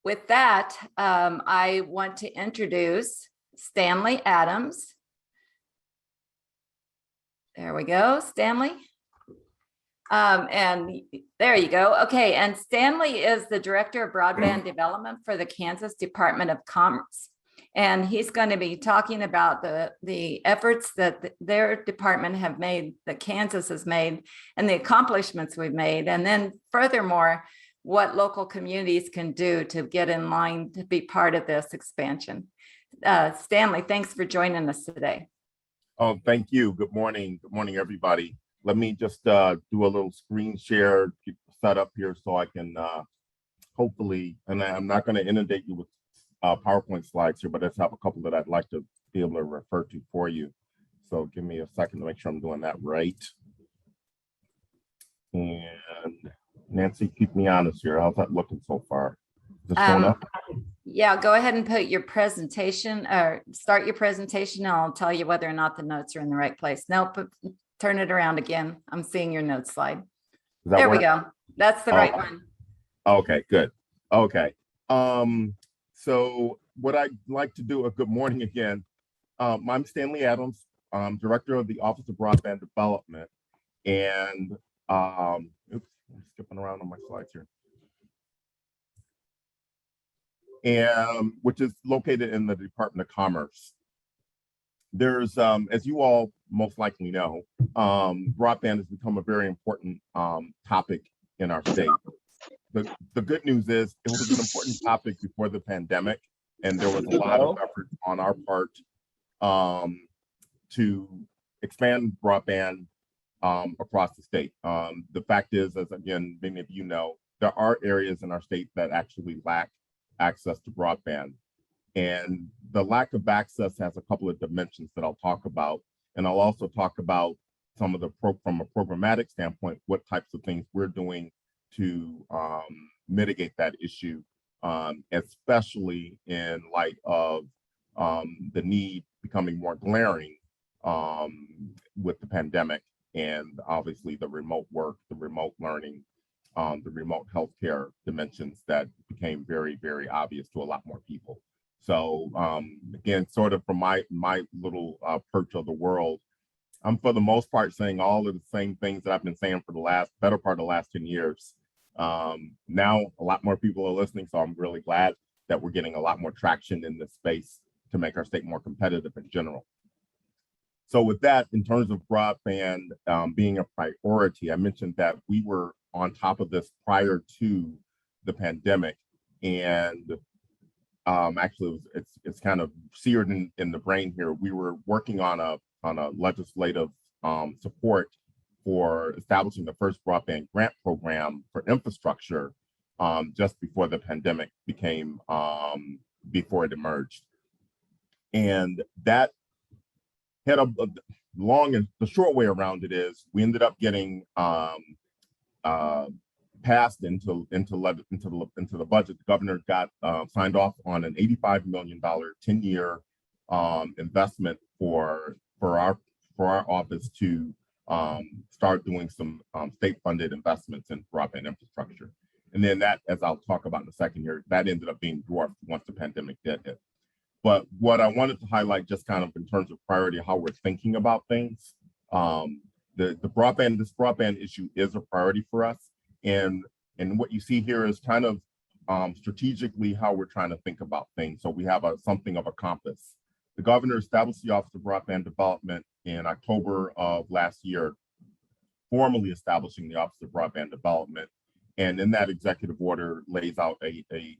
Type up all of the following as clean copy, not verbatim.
With that, I want to introduce Stanley Adams. There we go, Stanley. And there you go. Okay, and Stanley is the Director of Broadband Development for the Kansas Department of Commerce. And he's going to be talking about the efforts that their department have made, that Kansas has made, and the accomplishments we've made. And then furthermore, what local communities can do to get in line to be part of this expansion. Stanley, thanks for joining us today. Oh, thank you. Good morning. Good morning, everybody. Let me just do a little screen share, get set up here so I can hopefully, and I'm not going to inundate you with PowerPoint slides here, but I just have a couple that I'd like to be able to refer to for you. So give me a second to make sure I'm doing that right. And Nancy, keep me honest here. How's that looking so far? Is this showing up? Yeah, go ahead and put your presentation or start your presentation and I'll tell you whether or not the notes are in the right place. Nope, turn it around again. I'm seeing your notes slide. There we go. That's the right one. Okay, good. Okay. So what I'd like to do, good morning again. I'm Stanley Adams, Director of the Office of Broadband Development. And oops, I'm skipping around on my slides here. And which is located in the Department of Commerce. There's, as you all most likely know, broadband has become a very important topic in our state. The good news is it was an important topic before the pandemic, and there was a lot of effort on our part to expand broadband across the state. The fact is, as again, many of you know, there are areas in our state that actually lack access to broadband. And the lack of access has a couple of dimensions that I'll talk about. And I'll also talk about some of the from a programmatic standpoint, what types of things we're doing to mitigate that issue, especially in light of the need becoming more glaring with the pandemic and obviously the remote work, the remote learning, the remote healthcare dimensions that became very, very obvious to a lot more people. So again, sort of from my little perch of the world, I'm for the most part saying all of the same things that I've been saying for the better part of the last 10 years. Now a lot more people are listening, so I'm really glad that we're getting a lot more traction in this space to make our state more competitive in general. So with that, in terms of broadband being a priority, I mentioned that we were on top of this prior to the pandemic, and actually it's kind of seared in the brain here. We were working on a legislative support for establishing the first broadband grant program for infrastructure just before the pandemic became before it emerged. And that had a long and the short way around it is we ended up getting passed into the budget. The governor got signed off on an $85 million 10-year investment for our office to start doing some state-funded investments in broadband infrastructure. And then that, as I'll talk about in a second here, that ended up being dwarfed once the pandemic did hit. But what I wanted to highlight, just kind of in terms of priority, how we're thinking about things, this broadband issue is a priority for us. And what you see here is kind of strategically how we're trying to think about things. So we have something of a compass. The governor established the Office of Broadband Development in October of last year, formally establishing the Office of Broadband Development. And in that executive order lays out a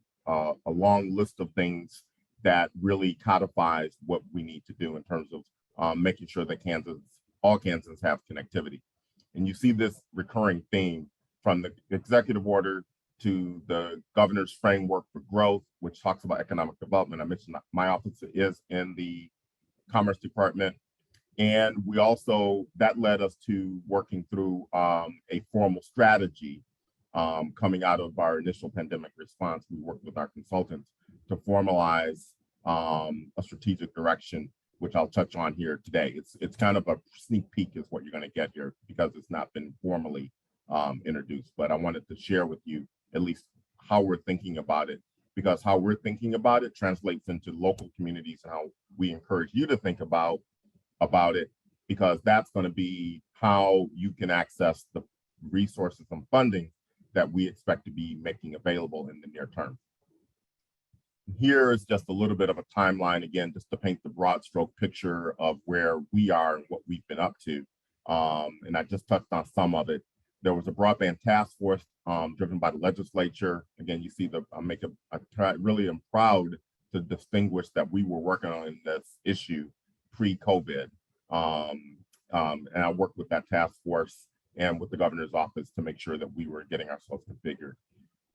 long list of things that really codifies what we need to do in terms of making sure that all Kansans have connectivity. And you see this recurring theme from the executive order to the governor's framework for growth, which talks about economic development. I mentioned that my office is in the Commerce Department. And we also, that led us to working through a formal strategy coming out of our initial pandemic response. We worked with our consultants to formalize a strategic direction, which I'll touch on here today. It's kind of a sneak peek is what you're going to get here because it's not been formally introduced, but I wanted to share with you at least how we're thinking about it because how we're thinking about it translates into local communities and how we encourage you to think about it, because that's going to be how you can access the resources and funding that we expect to be making available in the near term. Here is just a little bit of a timeline, again, just to paint the broad stroke picture of where we are and what we've been up to. And I just touched on some of it. There was a broadband task force driven by the legislature. Again, you see really am proud to distinguish that we were working on this issue pre-COVID. And I worked with that task force and with the governor's office to make sure that we were getting ourselves configured.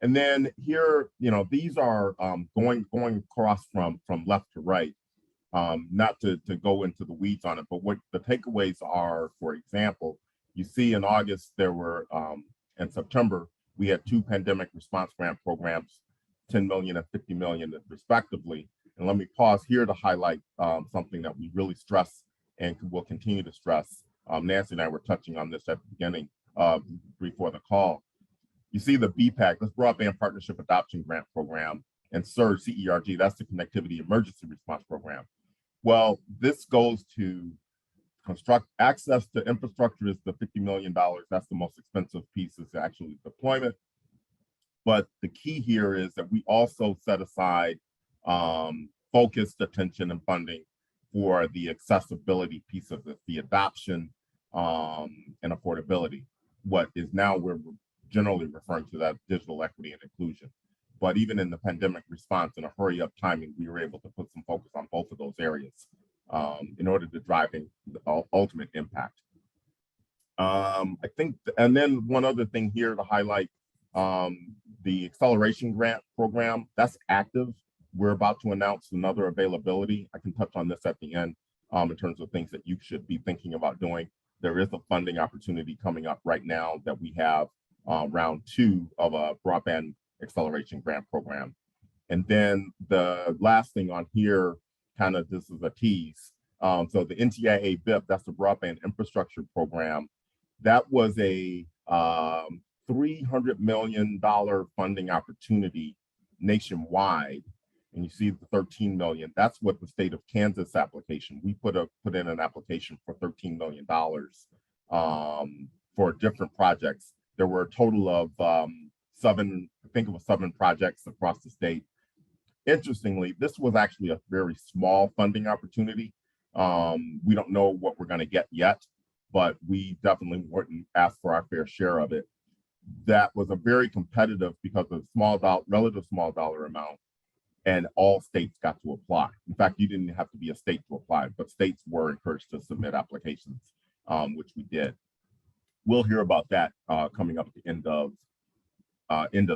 And then here, these are going across from left to right, not to go into the weeds on it, but what the takeaways are. For example, you see in August, there were, in September, we had 2 pandemic response grant programs, 10 million and 50 million respectively. And let me pause here to highlight something that we really stress and will continue to stress. Nancy and I were touching on this at the beginning before the call. You see the BPAC, this Broadband Partnership Adoption Grant Program, and CERG, CERG, that's the Connectivity Emergency Response Program. Well, this goes to construct access to infrastructure is the $50 million. That's the most expensive piece, is actually deployment. But the key here is that we also set aside focused attention and funding for the accessibility piece of it, the adoption and affordability. What is now we're generally referring to that digital equity and inclusion. But even in the pandemic response and a hurry up timing, we were able to put some focus on both of those areas in order to drive the ultimate impact. I think, and then one other thing here to highlight, the acceleration grant program, that's active. We're about to announce another availability. I can touch on this at the end in terms of things that you should be thinking about doing. There is a funding opportunity coming up right now that we have round 2 of a broadband acceleration grant program. And then the last thing on here, kind of this is a tease. So the NTIA BIP, that's the broadband infrastructure program. That was a $300 million funding opportunity nationwide. And you see the 13 million, that's what the state of Kansas application. We put in an application for $13 million for different projects. There were a total of 7 projects across the state. Interestingly, this was actually a very small funding opportunity. We don't know what we're going to get yet, but we definitely wouldn't ask for our fair share of it. That was a very competitive because of relative small dollar amount, and all states got to apply. In fact, you didn't have to be a state to apply, but states were encouraged to submit applications, which we did. We'll hear about that coming up at the end of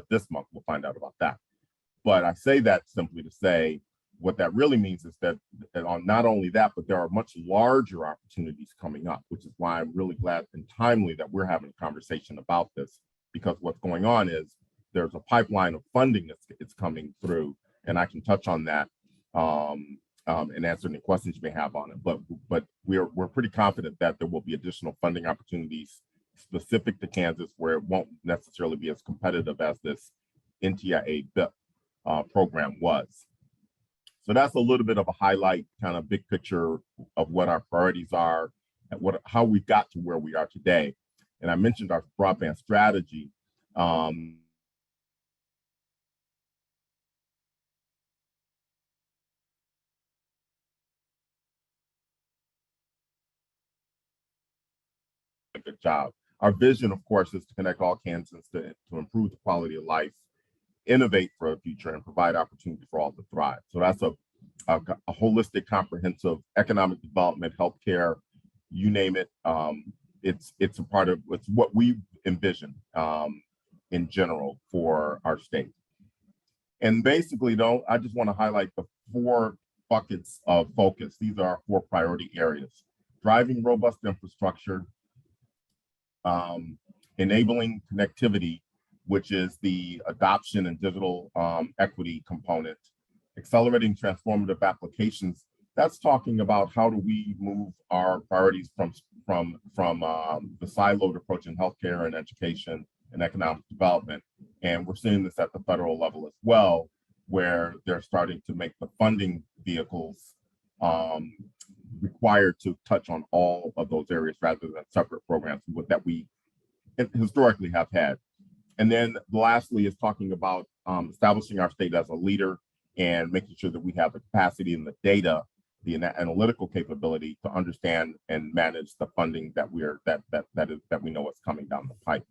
this month. We'll find out about that. But I say that simply to say what that really means is that on not only that, but there are much larger opportunities coming up, which is why I'm really glad and timely that we're having a conversation about this, because what's going on is there's a pipeline of funding that's coming through, and I can touch on that and answer any questions you may have on it. But we're pretty confident that there will be additional funding opportunities specific to Kansas, where it won't necessarily be as competitive as this NTIA BIP program was. So that's a little bit of a highlight, kind of big picture of what our priorities are and how we got to where we are today. And I mentioned our broadband strategy. A good job. Our vision, of course, is to connect all Kansans to improve the quality of life, innovate for a future, and provide opportunity for all to thrive. So that's a holistic, comprehensive economic development, healthcare, you name it. It's a part of it's what we envision in general for our state. And basically, though, I just want to highlight the 4 buckets of focus. These are our 4 priority areas: driving robust infrastructure, enabling connectivity, which is the adoption and digital equity component, accelerating transformative applications. That's talking about how do we move our priorities from the siloed approach in healthcare and education and economic development. And we're seeing this at the federal level as well, where they're starting to make the funding vehicles required to touch on all of those areas rather than separate programs that we historically have had. And then lastly is talking about establishing our state as a leader and making sure that we have the capacity and the data, the analytical capability to understand and manage the funding that we know is coming down the pipe.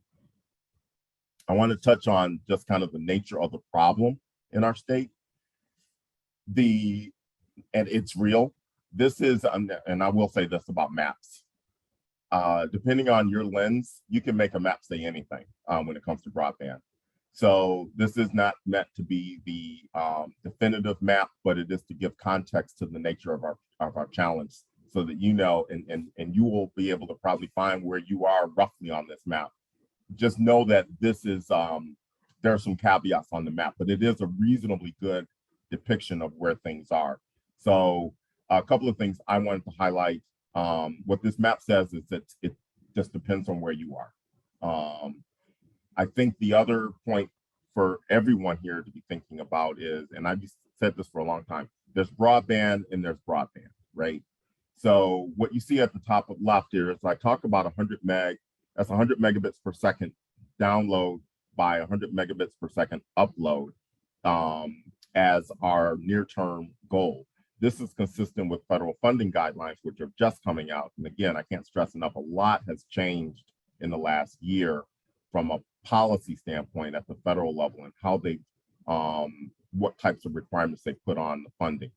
I want to touch on just kind of the nature of the problem in our state. And it's real. This is, and I will say this about maps. Depending on your lens, you can make a map say anything when it comes to broadband. So this is not meant to be the definitive map, but it is to give context to the nature of our challenge, so that you know, and you will be able to probably find where you are roughly on this map. Just know that this is there are some caveats on the map, but it is a reasonably good depiction of where things are. So a couple of things I wanted to highlight. What this map says is that it just depends on where you are. I think the other point for everyone here to be thinking about is, and I've said this for a long time, there's broadband and there's broadband, right? So what you see at the top of left here is I talk about 100 meg, that's 100 megabits per second download by 100 megabits per second upload as our near-term goal. This is consistent with federal funding guidelines, which are just coming out. And again, I can't stress enough, a lot has changed in the last year from a policy standpoint at the federal level and how they, what types of requirements they put on the funding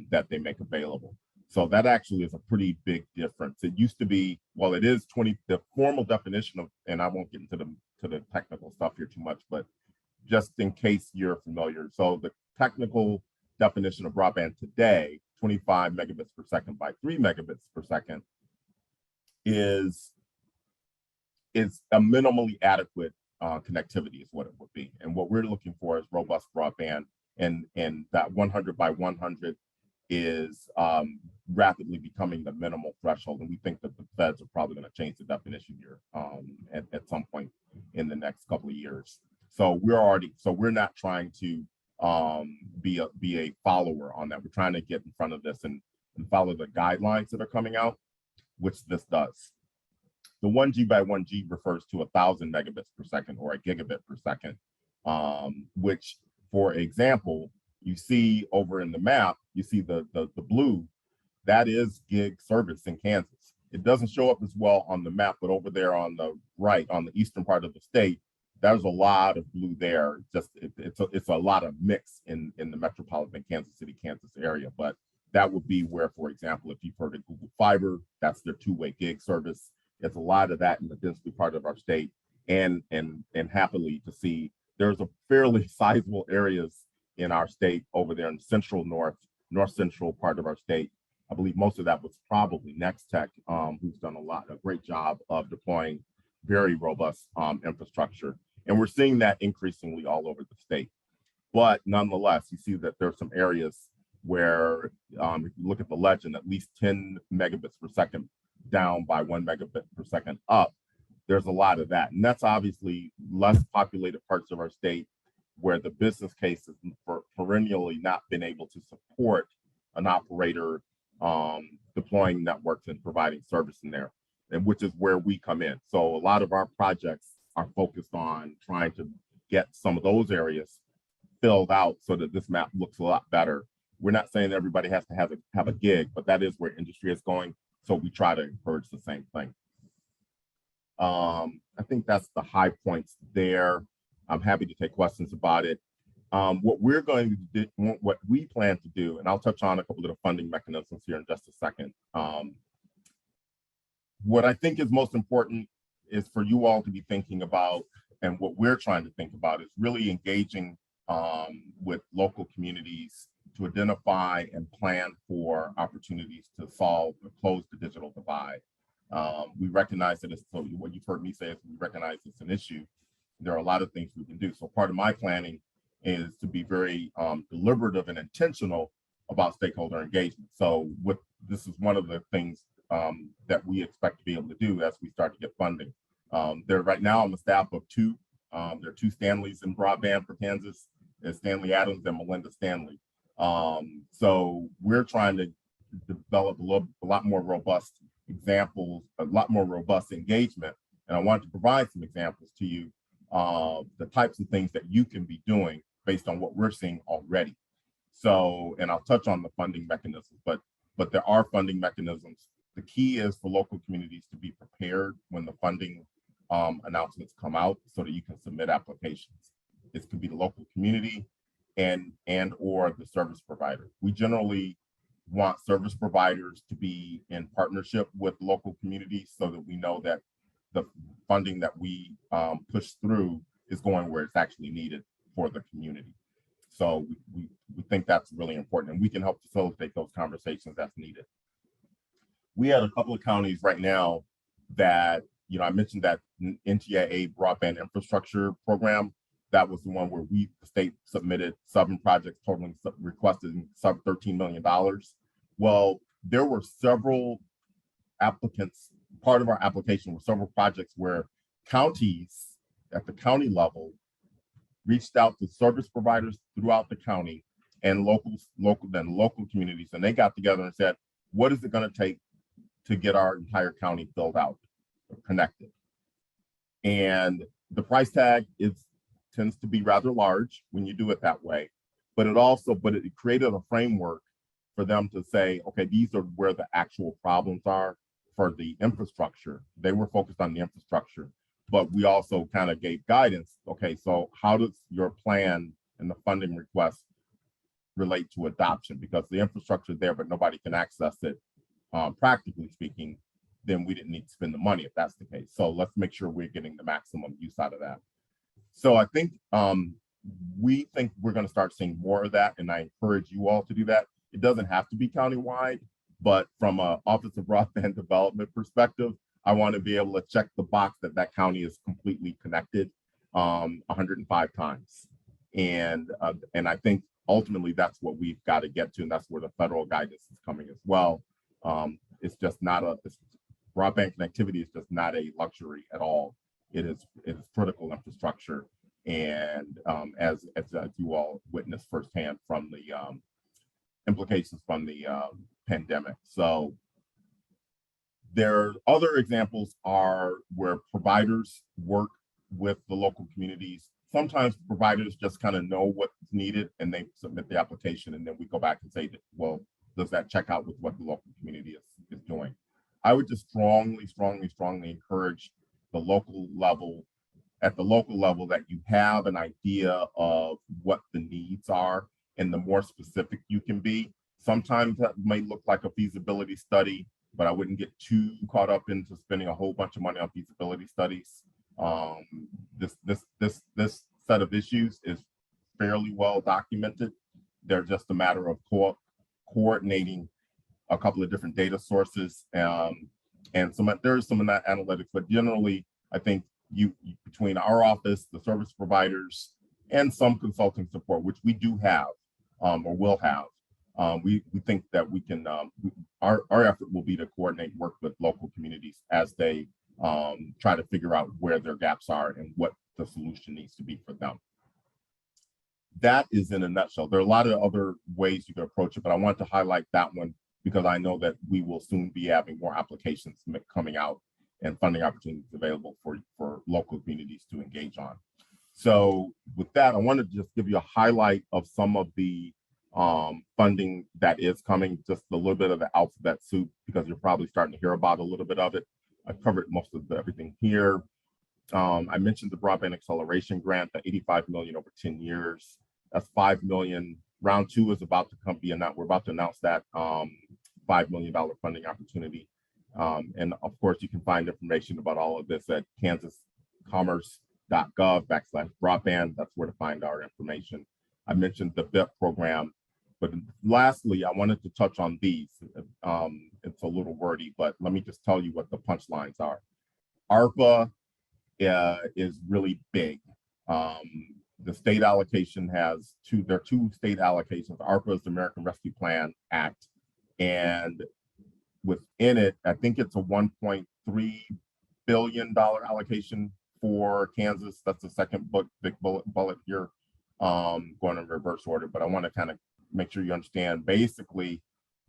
that they make available. So that actually is a pretty big difference. It used to be, well, it is 20, the formal definition of, and I won't get into the technical stuff here too much, but just in case you're familiar. So the technical definition of broadband today, 25 megabits per second by 3 megabits per second, is a minimally adequate connectivity is what it would be. And what we're looking for is robust broadband, and that 100 by 100 is rapidly becoming the minimal threshold. And we think that the feds are probably going to change the definition here at some point in the next couple of years. So we're not trying to be a follower on that. We're trying to get in front of this and follow the guidelines that are coming out, which this does. The 1G by 1G refers to 1,000 megabits per second or a gigabit per second, which, for example, you see over in the map, you see the blue, that is gig service in Kansas. It doesn't show up as well on the map, but over there on the right, on the eastern part of the state, there's a lot of blue there. Just it's a lot of mix in the metropolitan Kansas City, Kansas area. But that would be where, for example, if you've heard of Google Fiber, that's their two-way gig service. There's a lot of that in the densely part of our state, and happily to see there's a fairly sizable areas in our state over there in the central north central part of our state. I believe most of that was probably Next Tech, who's done a great job of deploying very robust infrastructure. And we're seeing that increasingly all over the state. But nonetheless, you see that there's some areas where, if you look at the legend, at least 10 megabits per second down by 1 megabit per second up, there's a lot of that. And that's obviously less populated parts of our state where the business case has perennially not been able to support an operator deploying networks and providing service in there, and which is where we come in. So a lot of our projects are focused on trying to get some of those areas filled out so that this map looks a lot better. We're not saying everybody has to have a gig, but that is where industry is going. So we try to encourage the same thing. I think that's the high points there. I'm happy to take questions about it. What we're going to do, what we plan to do, and I'll touch on a couple of the funding mechanisms here in just a second. What I think is most important is for you all to be thinking about, and what we're trying to think about is really engaging with local communities to identify and plan for opportunities to solve or close the digital divide. We recognize that it's, so what you've heard me say is we recognize it's an issue. There are a lot of things we can do. So part of my planning is to be very deliberative and intentional about stakeholder engagement. So this is one of the things that we expect to be able to do as we start to get funding. Right now I'm a staff of two. There are two Stanleys in broadband for Kansas. is Stanley Adams and Melinda Stanley. So we're trying to develop a lot more robust examples, a lot more robust engagement. And I wanted to provide some examples to you of the types of things that you can be doing based on what we're seeing already. So, and I'll touch on the funding mechanisms, but there are funding mechanisms. The key is for local communities to be prepared when the funding announcements come out so that you can submit applications. This could be the local community and or the service provider. We generally want service providers to be in partnership with local communities so that we know that the funding that we push through is going where it's actually needed for the community. So we think that's really important, and we can help facilitate those conversations as needed. We had a couple of counties right now that, you know, I mentioned that NTIA broadband infrastructure program. That was the one where the state submitted 7 projects totaling requested sub $13 million. Well, there were several applicants. Part of our application were several projects where counties at the county level reached out to service providers throughout the county and local communities, and they got together and said, what is it going to take to get our entire county filled out, connected? And the price tag tends to be rather large when you do it that way, but it created a framework for them to say, okay, these are where the actual problems are for the infrastructure. They were focused on the infrastructure, but we also kind of gave guidance. Okay, so how does your plan and the funding request relate to adoption? Because the infrastructure is there, but nobody can access it, practically speaking, then we didn't need to spend the money if that's the case. So let's make sure we're getting the maximum use out of that. So I think we think we're going to start seeing more of that, and I encourage you all to do that. It doesn't have to be countywide, but from an Office of Broadband Development perspective, I want to be able to check the box that county is completely connected 105 times. And I think ultimately that's what we've got to get to, and that's where the federal guidance is coming as well. It's just not broadband connectivity is just not a luxury at all. It is critical infrastructure, and as you all witnessed firsthand from the implications from the pandemic. So there are other examples are where providers work with the local communities. Sometimes providers just kind of know what's needed and they submit the application, and then we go back and say, well, does that check out with what the local community is doing? I would just strongly encourage the local level, at the local level, that you have an idea of what the needs are, and the more specific you can be. Sometimes that may look like a feasibility study, but I wouldn't get too caught up into spending a whole bunch of money on feasibility studies. This set of issues is fairly well documented. They're just a matter of coordinating a couple of different data sources, and there's some of that analytics, but generally, I think between our office, the service providers, and some consulting support, which we do have or will have, we think that we can. Our effort will be to coordinate work with local communities as they try to figure out where their gaps are and what the solution needs to be for them. That is in a nutshell. There are a lot of other ways you can approach it, but I want to highlight that one because I know that we will soon be having more applications coming out and funding opportunities available for local communities to engage on. So with that, I wanted to just give you a highlight of some of the funding that is coming, just a little bit of the alphabet soup, because you're probably starting to hear about a little bit of it. I've covered most of everything here. I mentioned the Broadband Acceleration Grant, the $85 million over 10 years. That's $5 million. Round 2 is about to be announced. We're about to announce that $5 million funding opportunity. And of course, you can find information about all of this at kansascommerce.gov/broadband. That's where to find our information. I mentioned the BIP program, but lastly, I wanted to touch on these. It's a little wordy, but let me just tell you what the punchlines are. ARPA is really big. The state allocation has there are 2 state allocations. ARPA is the American Rescue Plan Act, and within it, I think it's a $1.3 billion allocation for Kansas. That's the second big bullet here. going in reverse order, but I want to kind of make sure you understand. Basically,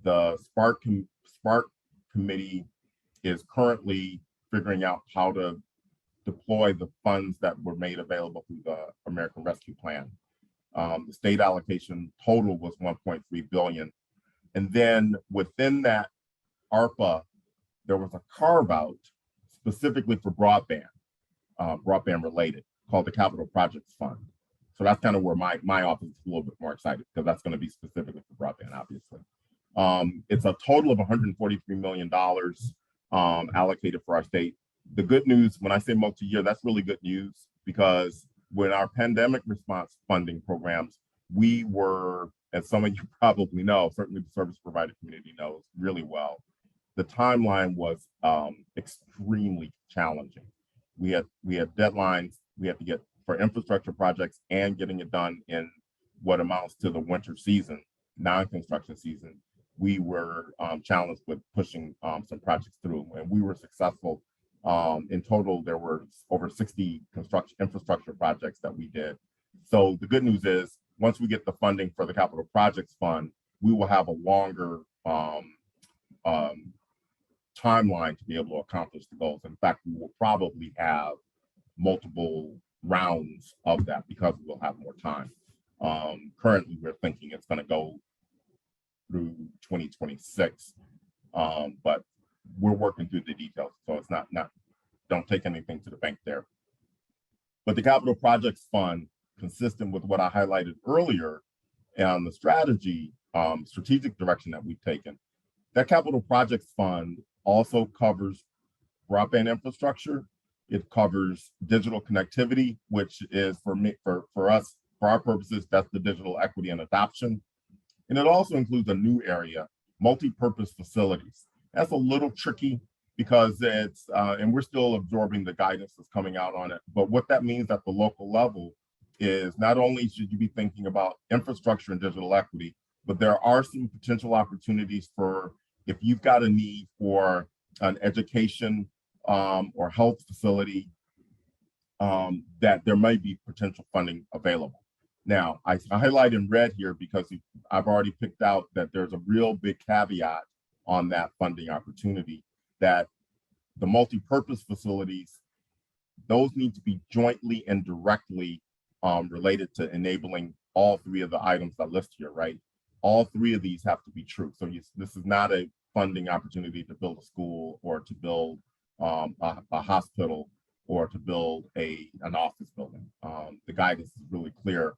the Spark committee is currently figuring out how to deploy the funds that were made available through the American Rescue Plan. The state allocation total was 1.3 billion. And then within that ARPA, there was a carve out specifically for broadband related, called the Capital Projects Fund. So that's kind of where my office is a little bit more excited, because that's going to be specifically for broadband, obviously. It's a total of $143 million allocated for our state. The good news, when I say multi-year, that's really good news, because when our pandemic response funding programs, we were, as some of you probably know, certainly the service provider community knows really well, the timeline was extremely challenging. We had deadlines we had to get for infrastructure projects, and getting it done in what amounts to the winter season, non-construction season. We were challenged with pushing some projects through, and we were successful. In total, there were over 60 infrastructure projects that we did. So the good news is, once we get the funding for the Capital Projects Fund, we will have a longer timeline to be able to accomplish the goals. In fact, we will probably have multiple rounds of that, because we'll have more time. Currently, we're thinking it's going to go through 2026, but we're working through the details, so it's not don't take anything to the bank there. But the Capital Projects Fund, consistent with what I highlighted earlier and the strategic direction that we've taken, that Capital Projects Fund also covers broadband infrastructure. It covers digital connectivity, which is for us, for our purposes, that's the digital equity and adoption. And it also includes a new area, multi-purpose facilities. That's a little tricky, because it's, and we're still absorbing the guidance that's coming out on it. But what that means at the local level is, not only should you be thinking about infrastructure and digital equity, but there are some potential opportunities for, if you've got a need for an education or health facility, that there might be potential funding available. Now, I highlight in red here because I've already picked out that there's a real big caveat on that funding opportunity, that the multi-purpose facilities, those need to be jointly and directly related to enabling all three of the items I list here, right? All three of these have to be true. So this is not a funding opportunity to build a school, or to build a hospital, or to build an office building. The guidance is really clear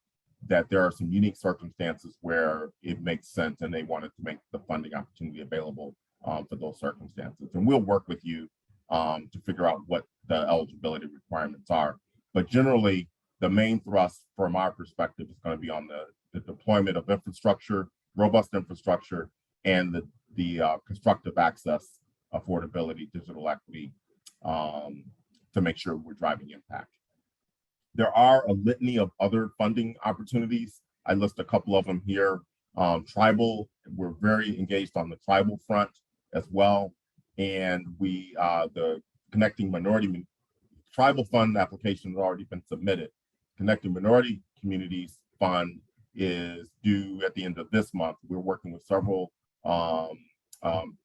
that there are some unique circumstances where it makes sense, and they wanted to make the funding opportunity available for those circumstances. And we'll work with you to figure out what the eligibility requirements are. But generally, the main thrust from our perspective is going to be on the deployment of infrastructure, robust infrastructure, and the constructive access, affordability, digital equity, to make sure we're driving impact. There are a litany of other funding opportunities. I list a couple of them here. Tribal, we're very engaged on the tribal front as well. And the Connecting Minority Tribal Fund application has already been submitted. Connecting Minority Communities Fund is due at the end of this month. We're working with several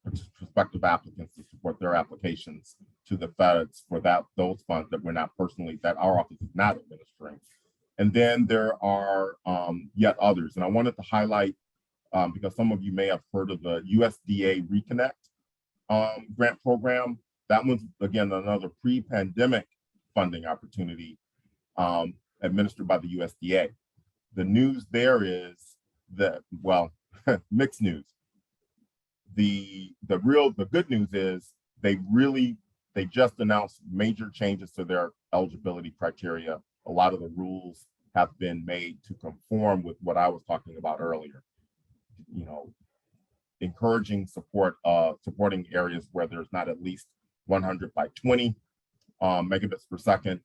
prospective applicants to support their applications to the feds for those funds that we're not personally, that our office is not administering. And then there are yet others. And I wanted to highlight, because some of you may have heard of the USDA Reconnect grant program. That one's, again, another pre-pandemic funding opportunity administered by the USDA. The news there is that, well, mixed news. The good news is they just announced major changes to their eligibility criteria. A lot of the rules have been made to conform with what I was talking about earlier. You know, encouraging supporting areas where there's not at least 100 by 20 megabits per second.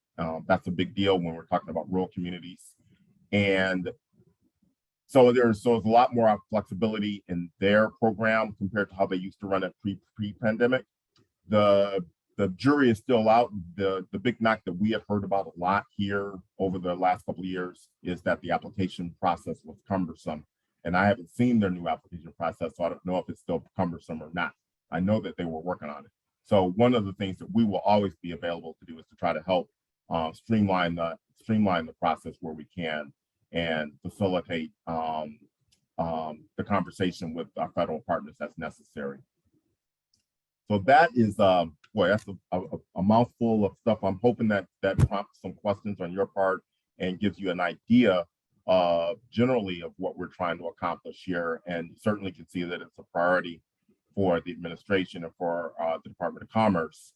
That's a big deal when we're talking about rural communities. And so there's a lot more flexibility in their program compared to how they used to run it pre-pandemic. The the jury is still out. The big knock that we have heard about a lot here over the last couple of years is that the application process was cumbersome. And I haven't seen their new application process, so I don't know if it's still cumbersome or not. I know that they were working on it. So one of the things that we will always be available to do is to try to help streamline the process where we can and facilitate the conversation with our federal partners that's necessary. So that is, boy, that's a mouthful of stuff. I'm hoping that prompts some questions on your part and gives you an idea generally of what we're trying to accomplish here. And you certainly can see that it's a priority for the administration and for the Department of Commerce.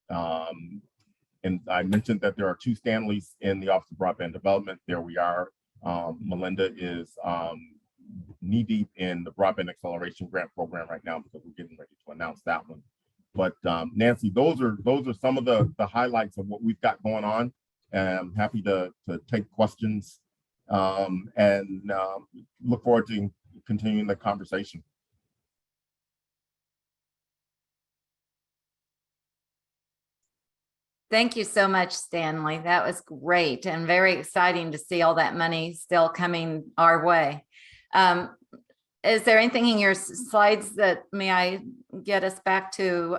And I mentioned that there are 2 Stanleys in the Office of Broadband Development. There we are. Melinda is knee deep in the Broadband Acceleration Grant Program right now because we're getting ready to announce that one. But Nancy, those are some of the highlights of what we've got going on. And I'm happy to take questions and look forward to continuing the conversation. Thank you so much, Stanley. That was great and very exciting to see all that money still coming our way. Is there anything in your slides that may I get us back to?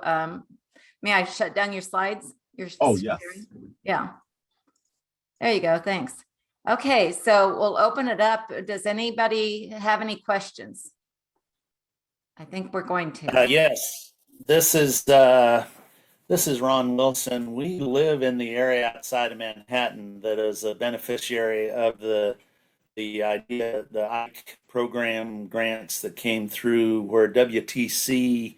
May I shut down your slides? Oh, yes. Yeah. There you go. Thanks. Okay, so we'll open it up. Does anybody have any questions? I think we're going to. Yes, this is Ron Wilson. We live in the area outside of Manhattan that is a beneficiary of the idea, the IKE program grants that came through, where WTC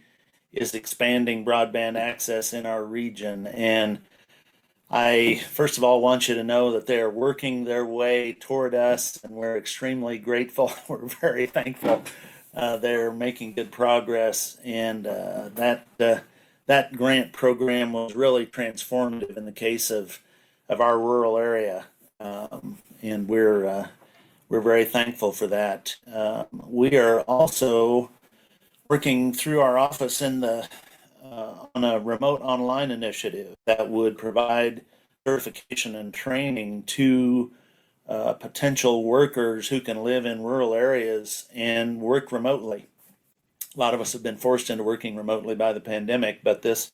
is expanding broadband access in our region. And I, first of all, want you to know that they're working their way toward us, and we're extremely grateful. We're very thankful. They're making good progress, and that grant program was really transformative in the case of our rural area, and we're very thankful for that. We are also working through our office in on a remote online initiative that would provide certification and training to potential workers who can live in rural areas and work remotely. A lot of us have been forced into working remotely by the pandemic, but this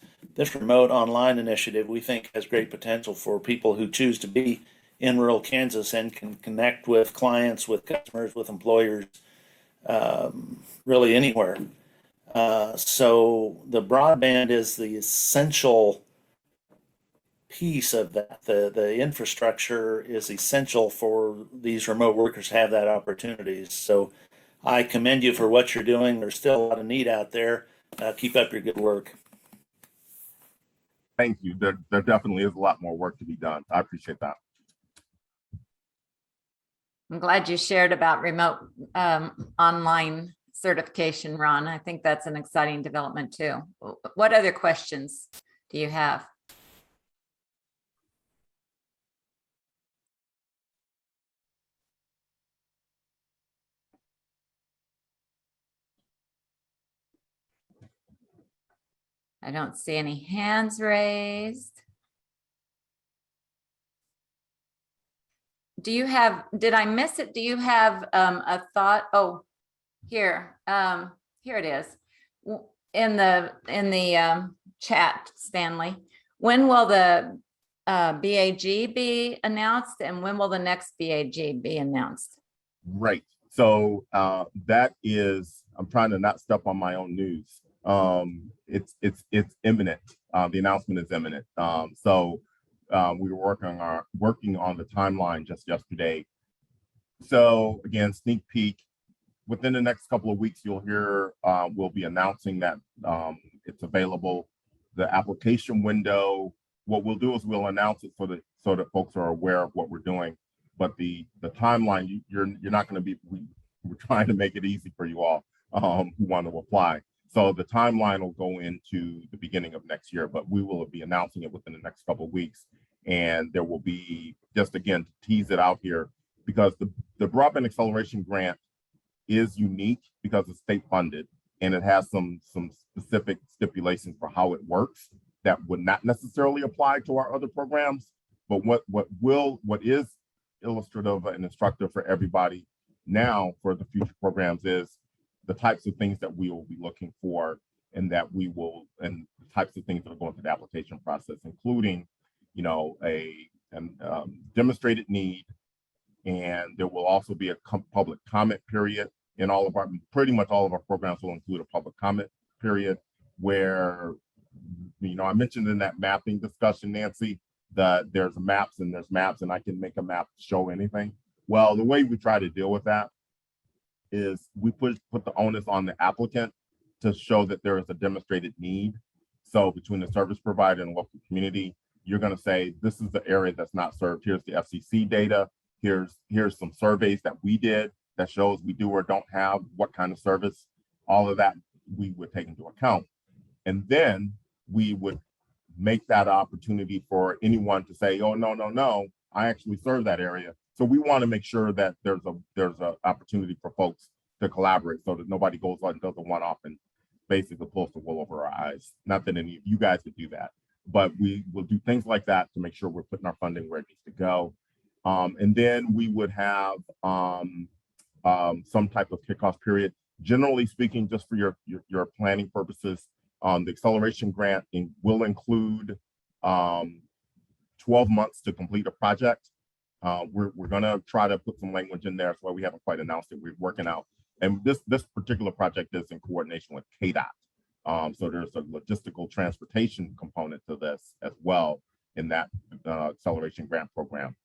remote online initiative we think has great potential for people who choose to be in rural Kansas and can connect with clients, with customers, with employers, really anywhere. So the broadband is the essential piece of that. The infrastructure is essential for these remote workers to have that opportunity. So I commend you for what you're doing. There's still a lot of need out there. Keep up your good work. Thank you. There definitely is a lot more work to be done. I appreciate that. I'm glad you shared about remote online certification, Ron. I think that's an exciting development too. What other questions do you have? I don't see any hands raised. Do you have, did I miss it? Do you have a thought? Oh, here it is. In the chat, Stanley. When will the BAG be announced, and when will the next BAG be announced? Right. So that is, I'm trying to not step on my own news. It's imminent. The announcement is imminent. So we were working on the timeline just yesterday. So again, sneak peek. Within the next couple of weeks, you'll hear we'll be announcing that it's available. The application window. What we'll do is we'll announce it so that folks are aware of what we're doing. But the timeline, you're not going to be. We're trying to make it easy for you all who want to apply. So the timeline will go into the beginning of next year, but we will be announcing it within the next couple of weeks. And there will be, just again, to tease it out here, because the Broadband Acceleration Grant is unique because it's state funded, and it has some specific stipulations for how it works. that would not necessarily apply to our other programs, but what is illustrative and instructive for everybody now for the future programs is the types of things that we will be looking for, and the types of things that are going through the application process, including, a demonstrated need, and there will also be a public comment period in pretty much all of our programs will include a public comment period where, I mentioned in that mapping discussion, Nancy, that there's maps and I can make a map show anything. Well, the way we try to deal with that is we put the onus on the applicant to show that there is a demonstrated need. So between the service provider and local community, you're going to say, this is the area that's not served. Here's the FCC data. Here's some surveys that we did that shows we do or don't have what kind of service. All of that we would take into account. And then we would make that opportunity for anyone to say, oh, no, I actually serve that area. So we want to make sure that there's a opportunity for folks to collaborate so that nobody goes out and does a one-off and basically pulls the wool over our eyes. Not that any of you guys would do that, but we will do things like that to make sure we're putting our funding where it needs to go. And then we would have some type of kickoff period. Generally speaking, just for your planning purposes, the acceleration grant will include 12 months to complete a project. We're going to try to put some language in there. That's why we haven't quite announced it. We're working out. And this particular project is in coordination with KDOT. So there's a logistical transportation component to this as well in that acceleration grant program.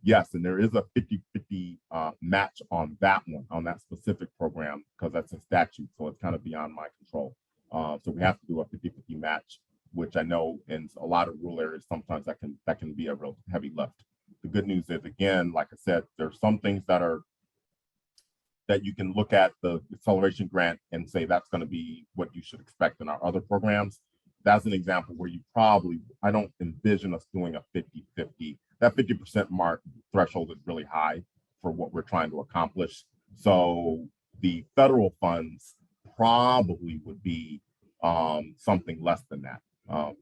Yes, and there is a 50-50 match on that one, on that specific program, because that's a statute. So it's kind of beyond my control. So we have to do a 50-50 match, which I know in a lot of rural areas, sometimes that can be a real heavy lift. The good news is, again, like I said, there's some things that you can look at the acceleration grant and say that's going to be what you should expect in our other programs. That's an example where I don't envision us doing a 50-50. That 50% mark threshold is really high for what we're trying to accomplish. So the federal funds probably would be something less than that.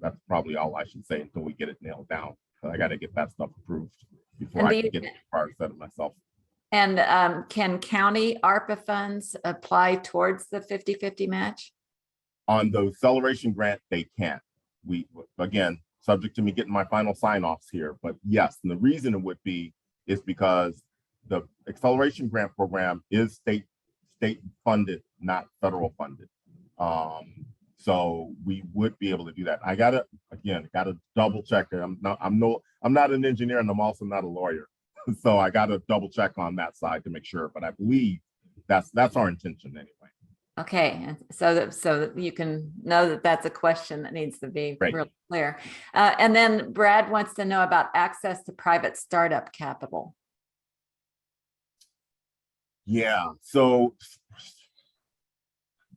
That's probably all I should say until we get it nailed down. I got to get that stuff approved before I can get too far ahead of myself. And can county ARPA funds apply towards the 50-50 match? On the acceleration grant, they can't. We, again, subject to me getting my final sign-offs here, but yes, and the reason it would be is because the acceleration grant program is state funded, not federal funded. So we would be able to do that. I gotta double check it. I'm not an engineer, and I'm also not a lawyer. So I gotta double check on that side to make sure, but I believe that's our intention anyway. Okay, so that you can know that that's a question that needs to be real clear. And then Brad wants to know about access to private startup capital. Yeah, so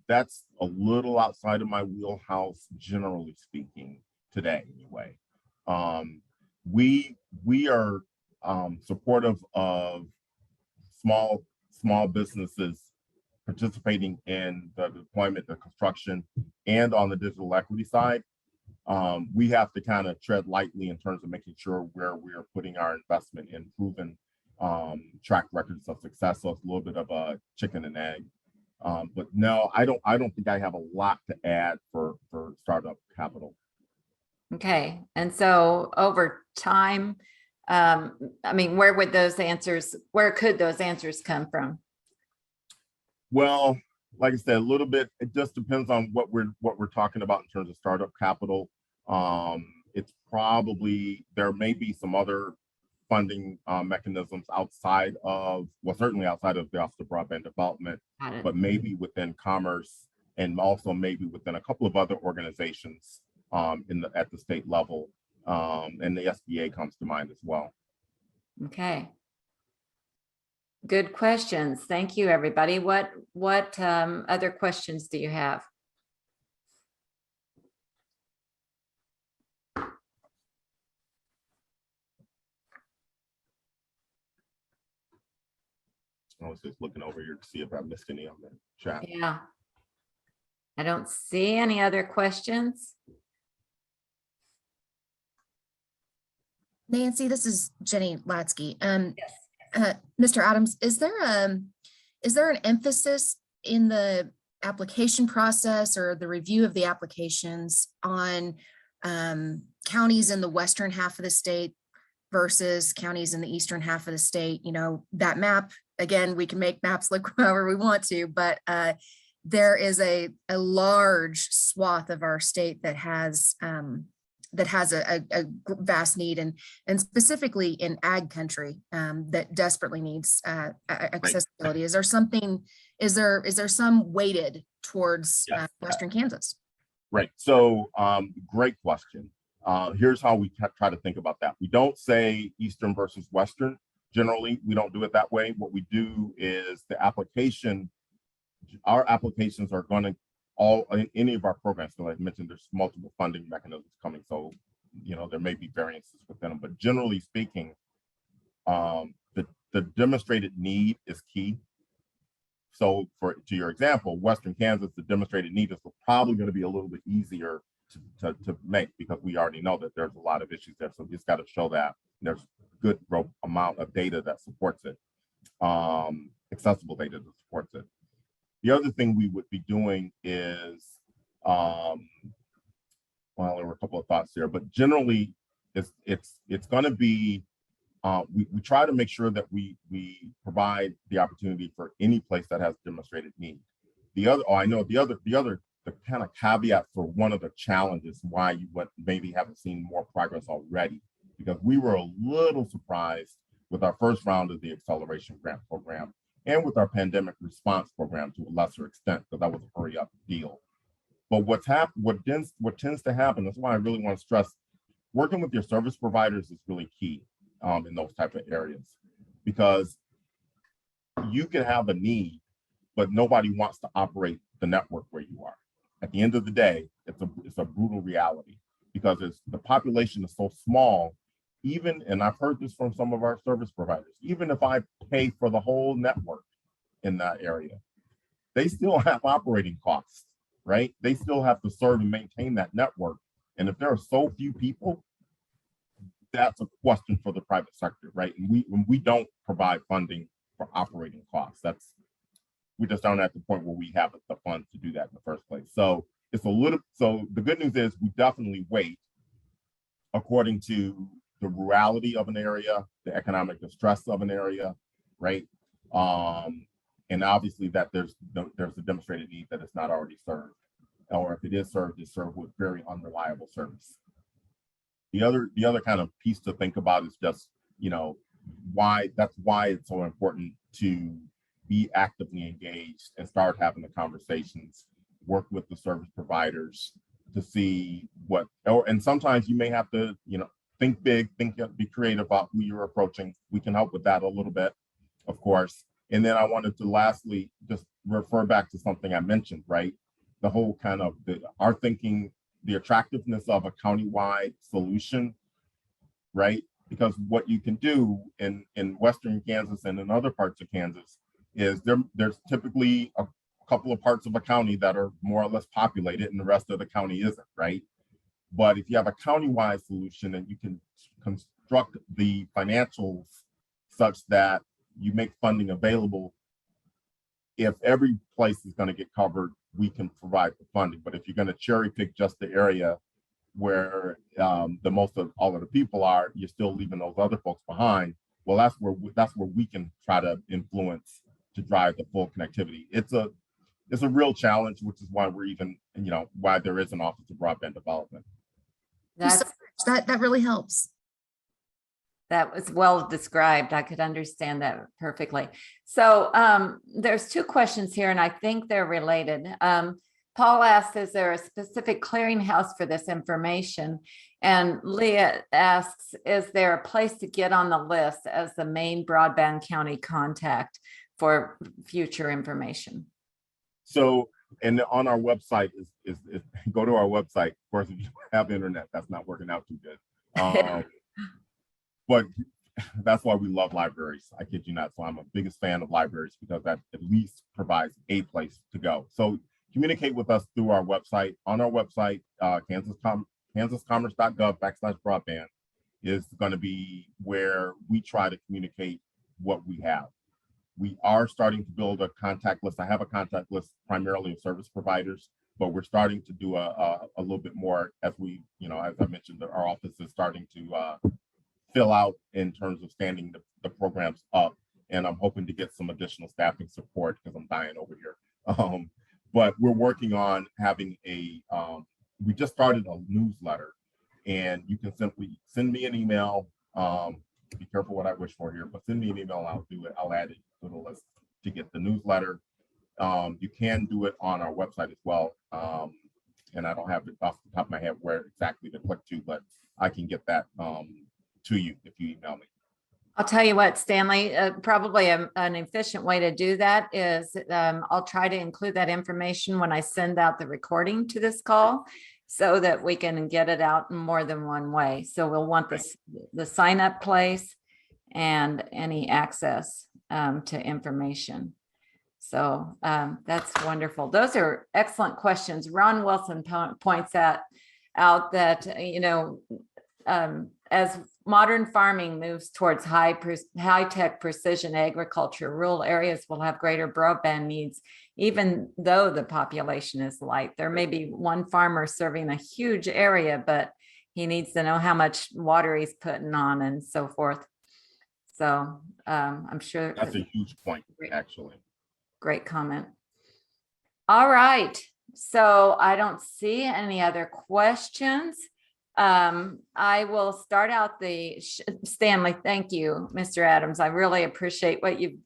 that's a little outside of my wheelhouse, generally speaking, today anyway. We are supportive of small businesses participating in the deployment, the construction, and on the digital equity side. We have to kind of tread lightly in terms of making sure where we are putting our investment in proven track records of success. So it's a little bit of a chicken and egg. But no, I don't think I have a lot to add for startup capital. Okay, and so over time, I mean, where could those answers come from? Well, like I said, a little bit, it just depends on what we're talking about in terms of startup capital. It's probably, there may be some other funding mechanisms outside of, well, certainly outside of the Office of Broadband Development, but maybe within Commerce, and also maybe within a couple of other organizations at the state level, and the SBA comes to mind as well. Okay. Good questions. Thank you, everybody. What other questions do you have? I was just looking over here to see if I missed any on the chat. Yeah. I don't see any other questions. Nancy, this is Jenny Latsky. Yes. Mr. Adams, is there an emphasis in the application process or the review of the applications on counties in the western half of the state versus counties in the eastern half of the state? You know, that map, again, we can make maps look however we want to, but there is a large swath of our state that has a vast need, and specifically in ag country that desperately needs accessibility. Is there something? Is there some weighted towards Yes. Western Kansas? Right. So great question. Here's how we try to think about that. We don't say Eastern versus Western. Generally, we don't do it that way. What we do is our applications are going to any of our programs. So like I mentioned, there's multiple funding mechanisms coming. So, you know, there may be variances within them, but generally speaking, the demonstrated need is key. So to your example, Western Kansas, the demonstrated need is probably going to be a little bit easier to make because we already know that there's a lot of issues there. So we just got to show that there's good amount of data that supports it, accessible data that supports it. The other thing we would be doing is, well, there were a couple of thoughts here, but generally it's going to be, we try to make sure that we provide the opportunity for any place that has demonstrated need. The kind of caveat for one of the challenges why you maybe haven't seen more progress already, because we were a little surprised with our first round of the acceleration grant program and with our pandemic response program to a lesser extent, because that was a hurry up deal. But what tends to happen, that's why I really want to stress, working with your service providers is really key in those type of areas, because you can have a need, but nobody wants to operate the network where you are. At the end of the day, it's a brutal reality, because the population is so small. Even, and I've heard this from some of our service providers, even if I pay for the whole network in that area, they still have operating costs, right? They still have to serve and maintain that network. And if there are so few people, that's a question for the private sector, right? And we don't provide funding for operating costs. We just aren't at the point where we have the funds to do that in the first place. So so the good news is we definitely weight according to the rurality of an area, the economic distress of an area, right? And obviously that there's a demonstrated need that is not already served, or if it is served, it's served with very unreliable service. The other kind of piece to think about is just, you know, why it's so important to be actively engaged and start having the conversations, work with the service providers to see and sometimes you may have to, you know, think big, be creative about who you're approaching. We can help with that a little bit, of course. And then I wanted to lastly just refer back to something I mentioned, right? The whole kind of our thinking, the attractiveness of a countywide solution, right? Because what you can do in Western Kansas and in other parts of Kansas is there's typically a couple of parts of a county that are more or less populated and the rest of the county isn't, right? But if you have a countywide solution and you can construct the financials such that you make funding available, if every place is going to get covered, we can provide the funding. But if you're going to cherry pick just the area where the most of all of the people are, you're still leaving those other folks behind. Well, that's where we can try to influence to drive the full connectivity. It's a real challenge, which is why we're even, you know, why there is an Office of Broadband Development. That really helps. That was well described. I could understand that perfectly. So there's two questions here, and I think they're related. Paul asks, is there a specific clearinghouse for this information? And Leah asks, is there a place to get on the list as the main broadband county contact for future information? So, and on our website is go to our website. Of course, if you have internet, that's not working out too good. But that's why we love libraries. I kid you not. So I'm a biggest fan of libraries because that at least provides a place to go. So communicate with us through our website. On our website, kansascommerce.gov/broadband, is going to be where we try to communicate what we have. We are starting to build a contact list. I have a contact list primarily of service providers, but we're starting to do a little bit more as we, as I mentioned, our office is starting to fill out in terms of standing the programs up. And I'm hoping to get some additional staffing support because I'm dying over here. But we're working on having we just started a newsletter, and you can simply send me an email. Be careful what I wish for here, but send me an email. I'll do it. I'll add it to the list to get the newsletter. You can do it on our website as well. And I don't have it off the top of my head where exactly to click to, but I can get that to you if you email me. I'll tell you what, Stanley, probably an efficient way to do that is I'll try to include that information when I send out the recording to this call so that we can get it out in more than one way. So we'll want the sign up place and any access to information. So that's wonderful. Those are excellent questions. Ron Wilson points out that, as modern farming moves towards high-tech precision agriculture, rural areas will have greater broadband needs, even though the population is light. There may be one farmer serving a huge area, but he needs to know how much water he's putting on and so forth. So I'm sure that's a huge point, actually. Great comment. All right. So I don't see any other questions. I will start out Stanley, thank you, Mr. Adams. I really appreciate what you've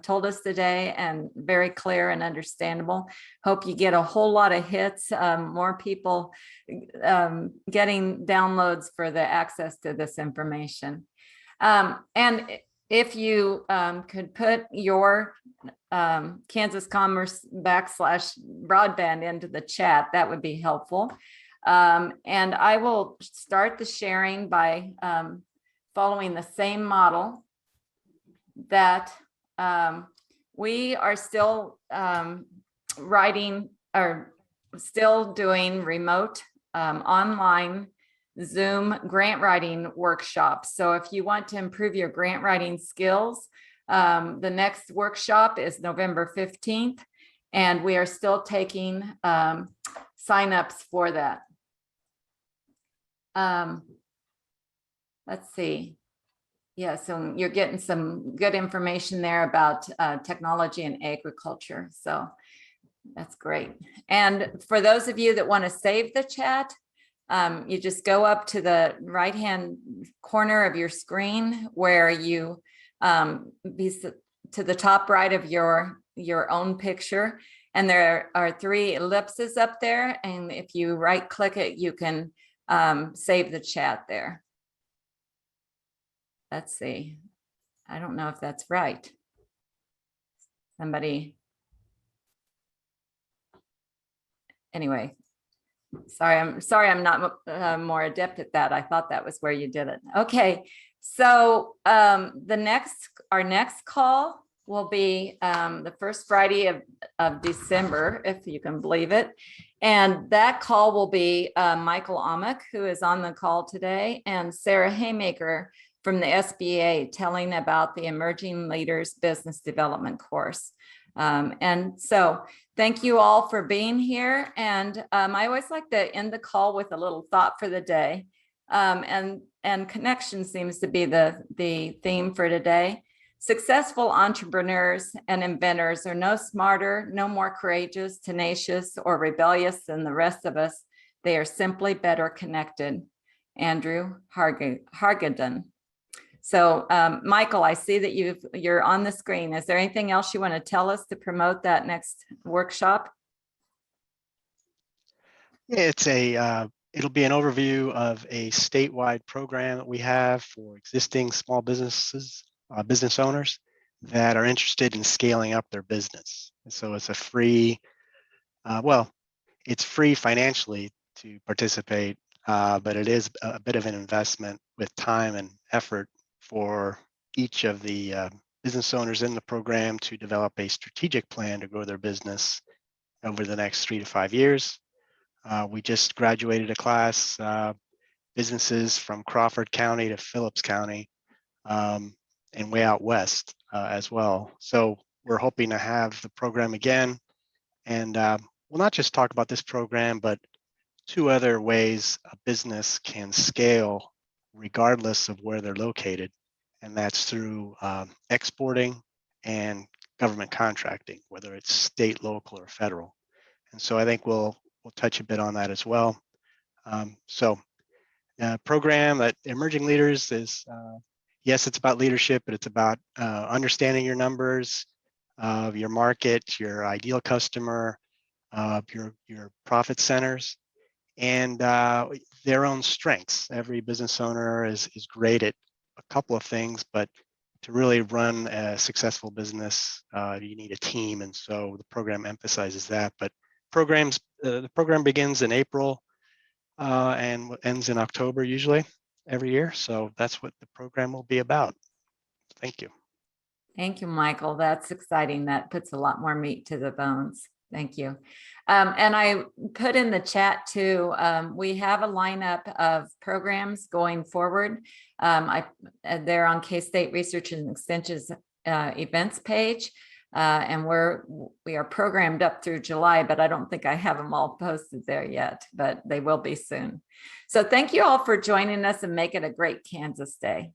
told us today, and very clear and understandable. Hope you get a whole lot of hits, more people getting downloads for the access to this information. And if you could put your Kansas Commerce /broadband into the chat, that would be helpful. And I will start the sharing by following the same model that we are still still doing remote online Zoom grant writing workshops. So if you want to improve your grant writing skills, the next workshop is November 15th, and we are still taking signups for that. Let's see. Yeah, so you're getting some good information there about technology and agriculture. So that's great. And for those of you that want to save the chat, you just go up to the right-hand corner of your screen where you be to the top right of your own picture. And there are 3 ellipses up there. And if you right click it, you can save the chat there. Let's see. I don't know if that's right. Somebody. Anyway, sorry, I'm not more adept at that. I thought that was where you did it. Okay, so our next call will be the first Friday of December, if you can believe it. And that call will be Michael Amick, who is on the call today, and Sarah Haymaker from the SBA telling about the Emerging Leaders Business Development course. And so thank you all for being here. And I always like to end the call with a little thought for the day. And connection seems to be the theme for today. Successful entrepreneurs and inventors are no smarter, no more courageous, tenacious, or rebellious than the rest of us. They are simply better connected. Andrew Hargadon. So, Michael, I see that you're on the screen. Is there anything else you want to tell us to promote that next workshop? Yeah, it'll be an overview of a statewide program that we have for existing small businesses, business owners that are interested in scaling up their business. And so it's a free, it's free financially to participate, but it is a bit of an investment with time and effort for each of the business owners in the program to develop a strategic plan to grow their business over the next 3 to 5 years. We just graduated a class businesses from Crawford County to Phillips County, and way out west as well. So we're hoping to have the program again. And we'll not just talk about this program, but 2 other ways a business can scale regardless of where they're located. And that's through exporting and government contracting, whether it's state, local, or federal. And so I think we'll touch a bit on that as well. Program that Emerging Leaders is, yes, it's about leadership, but it's about understanding your numbers, your market, your ideal customer, your profit centers, and their own strengths. Every business owner is great at a couple of things, but to really run a successful business, you need a team, and so the program emphasizes that. But the program begins in April and ends in October usually every year. So that's what the program will be about. Thank you. Thank you, Michael. That's exciting. That puts a lot more meat to the bones. Thank you. And I put in the chat too, we have a lineup of programs going forward. They're on K-State Research and Extension's events page. And we are programmed up through July, but I don't think I have them all posted there yet, but they will be soon. So thank you all for joining us, and make it a great Kansas Day.